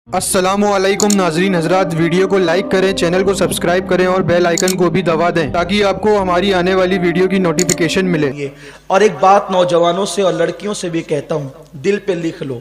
अस्सलामुअलैकुम नाजरीन हजरात, वीडियो को लाइक करें, चैनल को सब्सक्राइब करें और बेल आइकन को भी दबा दें ताकि आपको हमारी आने वाली वीडियो की नोटिफिकेशन मिले। और एक बात नौजवानों से और लड़कियों से भी कहता हूँ, दिल पे लिख लो,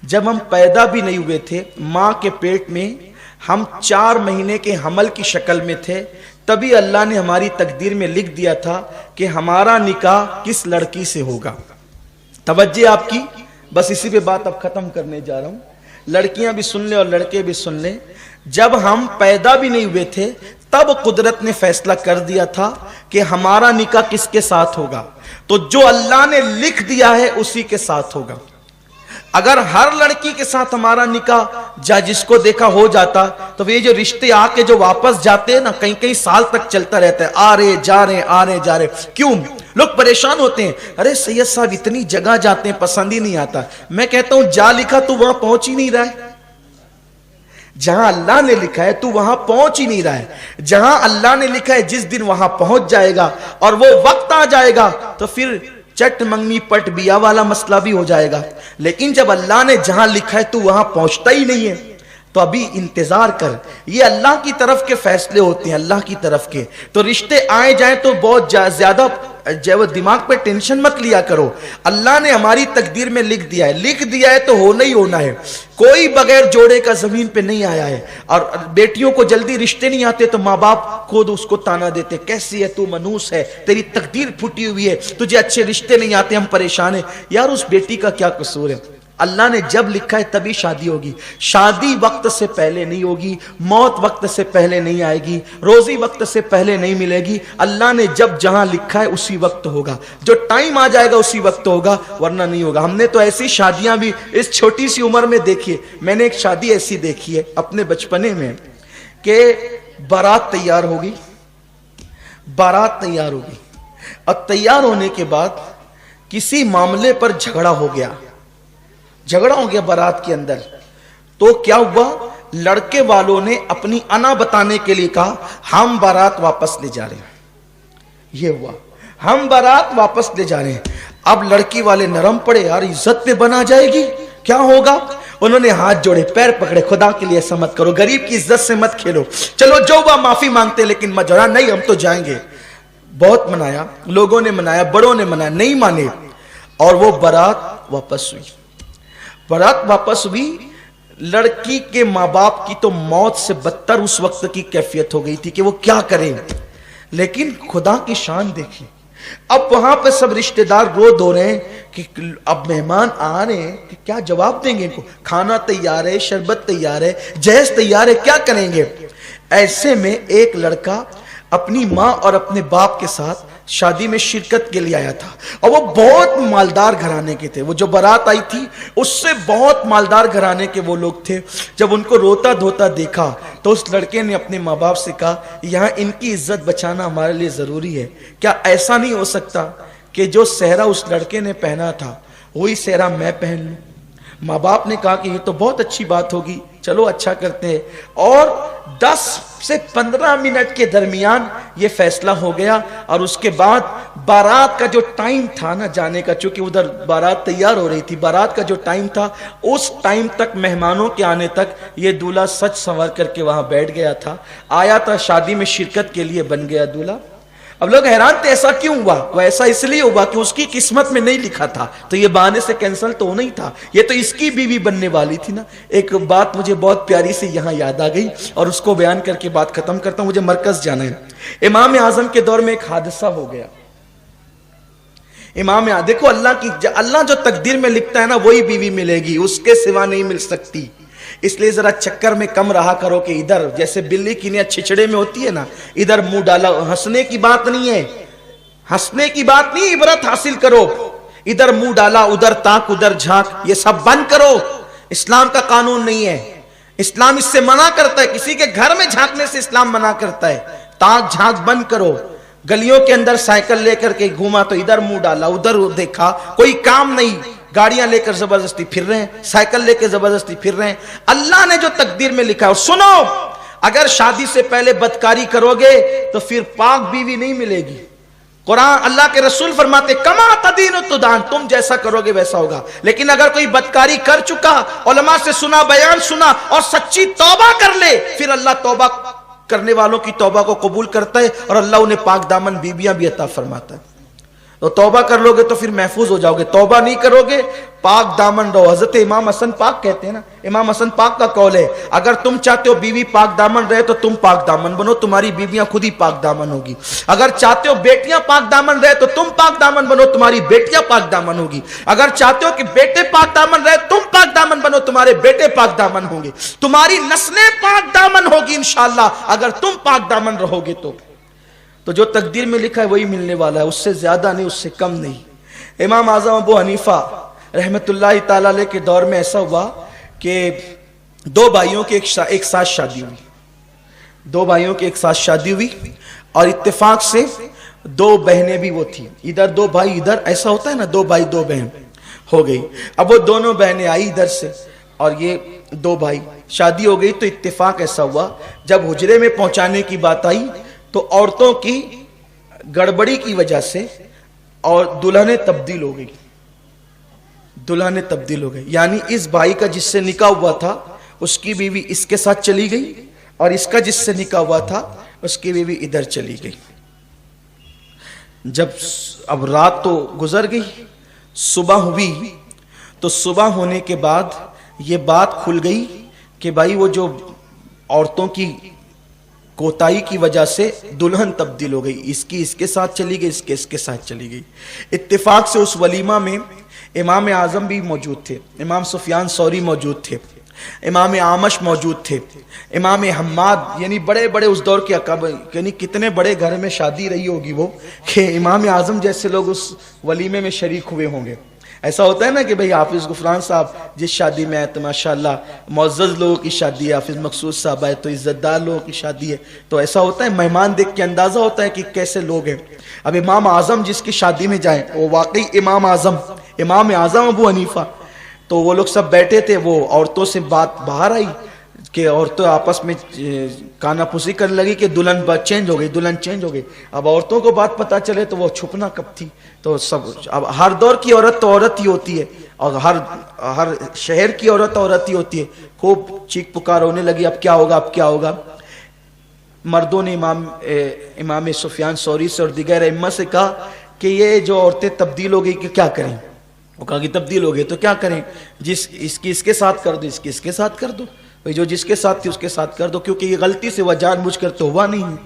जब हम पैदा भी नहीं हुए थे, माँ के पेट में हम 4 महीने के हमल की शक्ल में थे, तभी अल्लाह ने हमारी तकदीर में लिख दिया था कि हमारा निकाह किस लड़की से होगा। तवज्जो आपकी, बस इसी पे बात अब खत्म करने जा रहा हूँ। लड़कियां भी सुन ले और लड़के भी सुन ले। जब हम पैदा भी नहीं हुए थे तब कुदरत ने फैसला कर दिया था कि हमारा निकाह किसके साथ होगा, तो जो अल्लाह ने लिख दिया है उसी के साथ होगा। अगर हर लड़की के साथ हमारा निकाह जिसको देखा हो जाता, तो ये जो रिश्ते आके जो वापस जाते हैं ना, कई कई साल तक चलता रहता है, आ रहे जा रहे आ रहे जा रहे। क्यों? लोग परेशान होते हैं, अरे सैयद साहब इतनी जगह जाते हैं, पसंद ही नहीं आता। मैं कहता हूं जा लिखा तू वहां पहुंच ही नहीं रहा है। जहां अल्लाह ने लिखा है तू वहां पहुंच ही नहीं रहा है। जहां अल्लाह ने लिखा है जिस दिन वहां पहुंच जाएगा और वो वक्त आ जाएगा तो फिर चट मंगनी पट बिया वाला मसला भी हो जाएगा। लेकिन जब अल्लाह ने जहां लिखा है तू वहां पहुंचता ही नहीं है, तो अभी इंतजार कर। ये अल्लाह की तरफ के फैसले होते हैं, अल्लाह की तरफ के। तो रिश्ते आए जाएं तो बहुत ज्यादा जो दिमाग पे टेंशन मत लिया करो। अल्लाह ने हमारी तकदीर में लिख दिया है तो होना ही होना है। कोई बगैर जोड़े का जमीन पे नहीं आया है। और बेटियों को जल्दी रिश्ते नहीं आते तो माँ बाप खुद उसको ताना देते, कैसी है तू, मनूस है, तेरी तकदीर फूटी हुई है, तुझे अच्छे रिश्ते नहीं आते, हम परेशान है। यार उस बेटी का क्या कसूर है? अल्लाह ने जब लिखा है तभी शादी होगी। शादी वक्त से पहले नहीं होगी, मौत वक्त से पहले नहीं आएगी, रोजी वक्त से पहले नहीं मिलेगी। अल्लाह ने जब जहां लिखा है उसी वक्त होगा, जो टाइम आ जाएगा उसी वक्त होगा, वरना नहीं होगा। हमने तो ऐसी शादियां भी इस छोटी सी उम्र में देखी है। मैंने एक शादी ऐसी देखी है अपने बचपने में कि बारात तैयार होगी और तैयार होने के बाद किसी मामले पर झगड़ा हो गया बारात के अंदर। तो क्या हुआ, लड़के वालों ने अपनी अना बताने के लिए कहा हम बारात वापस ले जा रहे हैं। ये हुआ, हम बारात वापस ले जा रहे हैं। अब लड़की वाले नरम पड़े, यार इज्जत पे बना जाएगी, क्या होगा? उन्होंने हाथ जोड़े, पैर पकड़े, खुदा के लिए ऐसा मत करो, गरीब की इज्जत से मत खेलो, चलो जो हुआ माफी मांगते लेकिन मत जोड़ा। नहीं हम तो जाएंगे। बहुत मनाया, लोगों ने मनाया, बड़ों ने मनाया, नहीं माने। और वो बारात वापस हुई। लड़की के माँ बाप की तो मौत से बदतर उस वक्त की कैफियत हो गई थी कि वो क्या करें। लेकिन खुदा की शान देखी, अब वहां पे सब रिश्तेदार रो धो रहे हैं कि अब मेहमान आ रहे हैं कि क्या जवाब देंगे इनको। खाना तैयार है, शरबत तैयार है, जहेज तैयार है, क्या करेंगे? ऐसे में एक लड़का अपनी माँ और अपने बाप के साथ शादी में शिरकत के लिए आया था। और वो बहुत मालदार घराने के थे। वो जो बारात आई थी उससे बहुत मालदार घराने के वो लोग थे। जब उनको रोता धोता देखा तो उस लड़के ने अपने माँ बाप से कहा यहाँ इनकी इज्जत बचाना हमारे लिए जरूरी है। क्या ऐसा नहीं हो सकता कि जो सेहरा उस लड़के ने पहना था वही सेहरा मैं पहन लूं? माँ बाप ने कहा कि ये तो बहुत अच्छी बात होगी, चलो अच्छा करते हैं। और 10 से 15 मिनट के दरमियान ये फैसला हो गया। और उसके बाद बारात का जो टाइम था ना जाने का, चूंकि उधर बारात तैयार हो रही थी, बारात का जो टाइम था उस टाइम तक, मेहमानों के आने तक ये दूल्हा सच संवर करके वहां बैठ गया था, आया था शादी में शिरकत के लिए, बन गया दूल्हा। अब लोग हैरान थे ऐसा क्यों हुआ? वो ऐसा इसलिए हुआ कि उसकी किस्मत में नहीं लिखा था, तो ये बहाने से कैंसिल तो होना ही था। ये तो इसकी बीवी बनने वाली थी ना। एक बात मुझे बहुत प्यारी से यहाँ याद आ गई और उसको बयान करके बात खत्म करता हूं। मुझे मरकज जाना है। इमाम आजम के दौर में एक हादसा हो गया। देखो अल्लाह जो तकदीर में लिखता है ना वही बीवी मिलेगी, उसके सिवा नहीं मिल सकती। इसलिए जरा चक्कर में कम रहा करो कि इधर जैसे बिल्ली की ने छिछड़े में होती है ना, इधर मुंह डाला। हंसने की बात नहीं है, इबरत हासिल करो। इधर मुंह डाला, उधर ताक, उधर झांक, ये सब बंद करो। इस्लाम का कानून नहीं है। इस्लाम इससे मना करता है, किसी के घर में झांकने से इस्लाम मना करता है। ताक झांक बंद करो। गलियों के अंदर साइकिल लेकर के घूमा तो इधर मुंह डाला, उधर देखा, कोई काम नहीं। गाड़ियां लेकर जबरदस्ती फिर रहे हैं, साइकिल लेकर जबरदस्ती फिर रहे हैं। अल्लाह ने जो तकदीर में लिखा है, सुनो, अगर शादी से पहले बदकारी करोगे तो फिर पाक बीवी नहीं मिलेगी। कुरान अल्लाह के रसूल फरमाते कमा तदीन तुदान, तुम जैसा करोगे वैसा होगा। लेकिन अगर कोई बदकारी कर चुका, उलमा से सुना, बयान सुना और सच्ची तौबा कर ले, फिर अल्लाह तौबा करने वालों की तौबा को कबूल करता है और अल्लाह उन्हें पाक दामन बीबियां भी अता फरमाता है। तो तौबा कर लोगे तो फिर महफूज हो जाओगे, तौबा नहीं करोगे पाक दामन रहो। हजरत इमाम हसन पाक कहते हैं ना, इमाम हसन पाक का कौल है, अगर तुम चाहते हो बीवी पाक दामन रहे तो तुम पाक दामन बनो, तुम्हारी बीवियां खुद ही पाक दामन होगी। अगर चाहते हो बेटियां पाक दामन रहे तो तुम पाक दामन बनो, तुम्हारी बेटियां पाक दामन होगी। अगर चाहते हो कि बेटे पाक दामन रहे, तुम पाक दामन बनो, तुम्हारे बेटे पाक दामन होंगे, तुम्हारी नस्लें पाक दामन होगी इंशाअल्लाह, अगर तुम पाक दामन रहोगे तो जो तकदीर में लिखा है वही मिलने वाला है, उससे ज्यादा नहीं, उससे कम नहीं। इमाम आजम अबू हनीफा रहमतुल्लाह ताला अलैह के दौर में ऐसा हुआ कि दो भाइयों की एक साथ शादी हुई, दो भाइयों की एक साथ शादी हुई और इत्तेफाक से दो बहनें भी वो थी, इधर दो भाई इधर, ऐसा होता है ना, दो भाई दो बहन हो गई। अब वो दोनों बहनें आई इधर से और ये दो भाई, शादी हो गई। तो इत्तेफाक ऐसा हुआ जब हुजरे में पहुंचाने की बात आई तो औरतों की गड़बड़ी की वजह से और दुल्हनें तब्दील हो गई, दुल्हनें तब्दील हो गई। यानी इस भाई का जिससे निकाह हुआ था उसकी बीवी इसके साथ चली गई और इसका जिससे निकाह हुआ था उसकी बीवी इधर चली गई। जब अब रात तो गुजर गई, सुबह हुई, तो सुबह होने के बाद ये बात खुल गई कि भाई वो जो औरतों की कोताही की वजह से दुल्हन तब्दील हो गई, इसकी इसके साथ चली गई, इसके इसके साथ चली गई। इत्तेफाक से उस वलीमा में इमाम आजम भी मौजूद थे, इमाम सुफियान सौरी मौजूद थे, इमाम आमश मौजूद थे, इमाम हम्माद, यानी बड़े बड़े उस दौर के अकाब, यानी कितने बड़े घर में शादी रही होगी वो कि इमाम आजम जैसे लोग उस वलीमे में शरीक हुए होंगे। ऐसा होता है ना कि भाई हाफिज गुफरान साहब जिस शादी में आए तो माशाल्लाह मुअज़्ज़ज़ लोगों की शादी है, हाफिज मकसूद साहब आए तो इज्जतदार लोगों की शादी है, तो ऐसा होता है, मेहमान देख के अंदाजा होता है कि कैसे लोग हैं। अब इमाम आजम जिसकी शादी में जाए वो वाकई इमाम आजम अबू हनीफा, तो वो लोग सब बैठे थे, वो औरतों से बात बाहर आई कि औरतें आपस में कानाफूसी करने लगी कि दुल्हन चेंज हो गई, दुल्हन चेंज हो गई। अब औरतों को बात पता चले तो वो छुपना कब थी, तो सब, अब हर दौर की औरत तो औरत ही होती है और हर शहर की औरत ही होती है। खूब चीख पुकार होने लगी, अब क्या होगा, अब क्या होगा। मर्दों ने इमाम सुफियान सौरी से और दिगर इम्मा से कहा कि ये जो औरतें तब्दील हो गई कि क्या करें। वो कहा कि तब्दील हो गई तो क्या करें, इसकी इसके साथ कर दो, इसकी इसके साथ कर दो, भाई जो जिसके साथ थी उसके साथ कर दो, क्योंकि ये गलती से वह जानबूझकर तो हुआ नहीं है।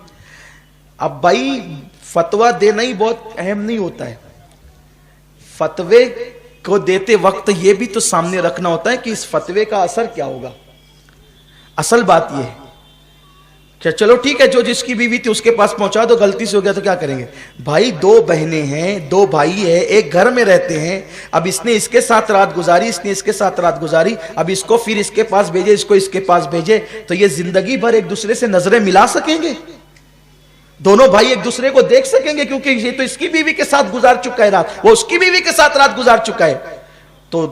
अब भाई फतवा देना ही बहुत अहम नहीं होता है, फतवे को देते वक्त ये भी तो सामने रखना होता है कि इस फतवे का असर क्या होगा। असल बात ये है क्या, चलो ठीक है, जो जिसकी बीवी थी उसके पास पहुंचा दो, गलती से हो गया तो क्या करेंगे। भाई दो बहनें हैं, दो भाई है, एक घर में रहते हैं, अब इसने इसके साथ रात गुजारी, इसने इसके साथ रात गुजारी, अब इसको फिर इसके पास भेजे, इसको इसके पास भेजे, तो ये जिंदगी भर एक दूसरे से नजरें मिला सकेंगे, दोनों भाई एक दूसरे को देख सकेंगे, क्योंकि ये तो इसकी बीवी के साथ गुजार चुका है रात, वो उसकी बीवी के साथ रात गुजार चुका है। तो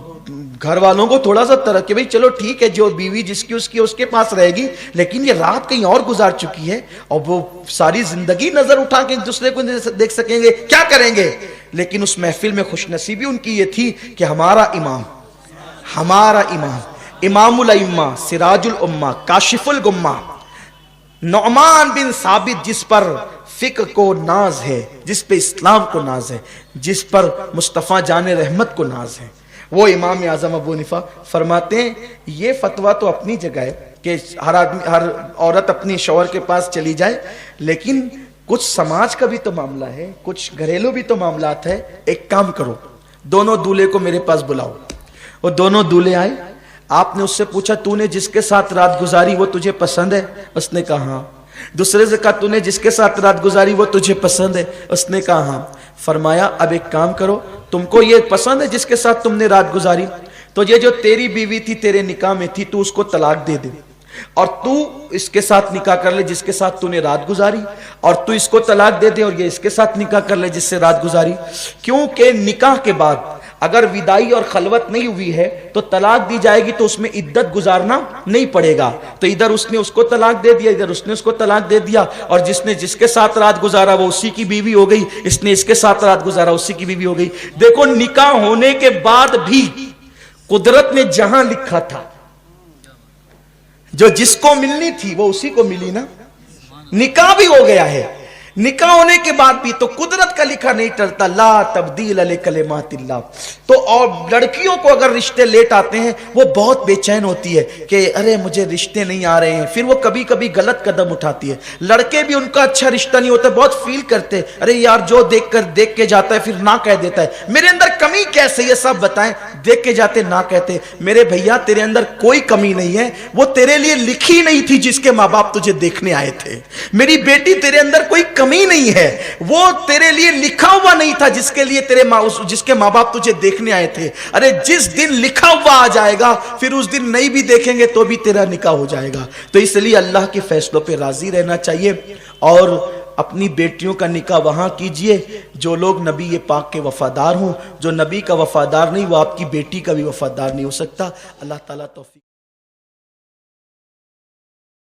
घर वालों को थोड़ा सा तरह कि भाई चलो ठीक है, जो बीवी जिसकी उसकी उसके पास रहेगी, लेकिन ये रात कहीं और गुजार चुकी है और वो सारी जिंदगी नजर उठा के एक दूसरे को देख सकेंगे, क्या करेंगे। लेकिन उस महफिल में खुशनसीबी उनकी ये थी कि हमारा इमाम इमामुल अइम्मा सिराजुल उम्मा काशिफुल गुम्मा नौमान बिन साबित, जिस पर फिक्र को नाज है, जिस पे इस्लाम को नाज है, जिस पर मुस्तफ़ा जाने रहमत को नाज है, वो इमाम आजम अबू हनीफा फरमाते हैं ये फतवा तो अपनी जगह है कि हर औरत अपनी शौहर के पास चली जाए, लेकिन कुछ समाज का भी तो मामला है, कुछ घरेलू भी तो मामलात है। एक काम करो, दोनों दूल्हे को मेरे पास बुलाओ। वो दोनों दूल्हे आए, आपने उससे पूछा तूने जिसके साथ रात गुजारी वो तुझे पसंद है? उसने कहा हाँ। दूसरे से कहा तूने जिसके साथ रात गुजारी वो तुझे पसंद है? उसने कहा हाँ। फरमाया अब एक काम करो, तुमको ये पसंद है जिसके साथ तुमने रात गुजारी, तो ये जो तेरी बीवी थी तेरे निकाह में थी, तू उसको तलाक दे दे और तू इसके साथ निकाह कर ले जिसके साथ तूने रात गुजारी, और तू इसको तलाक दे दे और ये इसके साथ निकाह कर ले जिससे रात गुजारी। क्योंकि निकाह के बाद اگر ودائی اور خلوت نہیں ہوئی ہے تو طلاق دی جائے گی تو اس میں عدت گزارنا نہیں پڑے گا. تو ادھر اس نے اس کو طلاق دے دیا, ادھر اس نے اس کو طلاق دے دیا, اور جس نے جس کے ساتھ رات گزارا وہ اسی کی بیوی ہو گئی, اس نے اس کے ساتھ رات گزارا اسی کی بیوی ہو گئی. دیکھو نکاح ہونے کے بعد بھی قدرت نے جہاں لکھا تھا, جو جس کو ملنی تھی وہ اسی کو ملی نا. نکاح بھی ہو گیا ہے, نکاح ہونے کے بعد بھی تو قدرت کا لکھا نہیں ٹلتا. لا تبدیل لکلمات اللہ. تو اور لڑکیوں کو اگر رشتے لیٹ آتے ہیں وہ بہت بے چین ہوتی ہے کہ ارے مجھے رشتے نہیں آ رہے ہیں, پھر وہ کبھی کبھی غلط قدم اٹھاتی ہے. لڑکے بھی ان کا اچھا رشتہ نہیں ہوتا, بہت فیل کرتے ارے یار جو دیکھ کے جاتا ہے پھر نہ کہہ دیتا ہے. میرے اندر کمی کیسے یہ سب بتائیں, دیکھ کے جاتے نہ کہتے. میرے بھیا تیرے اندر کوئی کمی نہیں ہے, وہ تیرے لیے لکھی نہیں تھی جس کے ماں باپ تجھے دیکھنے آئے تھے. میری بیٹی تیرے اندر کوئی کمی نہیں ہے, وہ تیرے لیے لکھا ہوا نہیں تھا جس کے لیے جس کے ماں باپ تجھے دیکھنے آئے تھے. ارے جس دن لکھا ہوا آ جائے گا پھر اس دن نہیں بھی دیکھیں گے تو بھی تیرا نکاح ہو جائے گا. تو اس لیے اللہ کے فیصلوں پہ راضی رہنا چاہیے, اور اپنی بیٹیوں کا نکاح وہاں کیجئے جو لوگ نبی پاک کے وفادار ہوں. جو نبی کا وفادار نہیں وہ آپ کی بیٹی کا بھی وفادار نہیں ہو سکتا. اللہ تعالیٰ توفیق